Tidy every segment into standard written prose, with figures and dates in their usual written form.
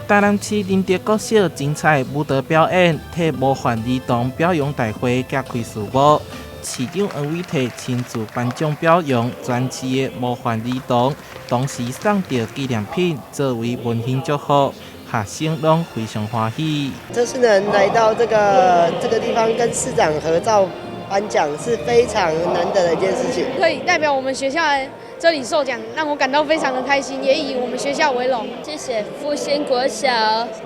台南市林德国小精彩舞蹈表演，替模范儿童表扬大会揭开序幕。市长王伟棣亲自颁奖表扬全市的模范儿童，同时送到纪念品作为温馨祝福，学生拢非常欢喜。这次能来到这个地方跟市长合照颁奖，是非常难得的一件事情。可以代表我们学校来这里受奖，让我感到非常的开心，也以我们学校为荣。谢谢复兴国小，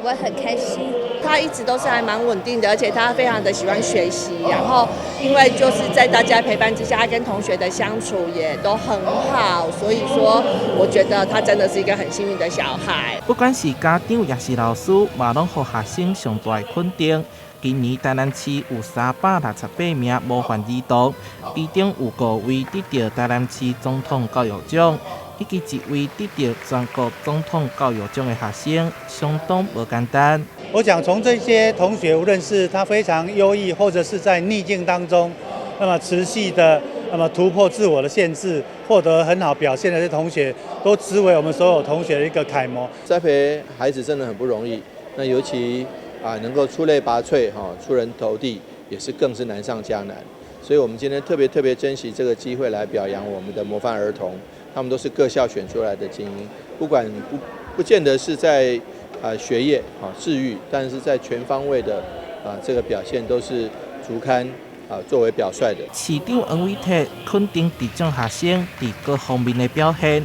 我很开心。他一直都是还蛮稳定的，而且他非常的喜欢学习，然后因为就是在大家陪伴之下，他跟同学的相处也都很好，所以说我觉得他真的是一个很幸运的小孩。不管是家长也是老师，嘛拢予学生上大的肯定。今年台南市有368名模范儿童，其中有5位得到台南市总统教育奖，以及1位得到全国总统教育奖的学生，相当不简单。我想从这些同学，无论是他非常优异，或者是在逆境当中，那么持续的突破自我的限制，获得很好表现的这些同学，都成为我们所有同学的一个楷模。栽培孩子真的很不容易，那尤其能够出类拔萃出人头地，也是更是难上加难。所以我们今天特别珍惜这个机会来表扬我们的模范儿童，他们都是各校选出来的精英，不见得是在学业智育，但是在全方位的这个表现都是足堪作为表率的。市长王伟棣肯定得奖学生在各方面的表现，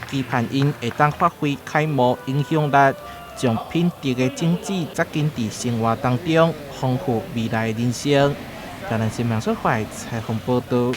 期盼因会当发挥楷模影响力，将品质的种子扎根在生活当中，丰富未来的人生。台南新闻社采访报道。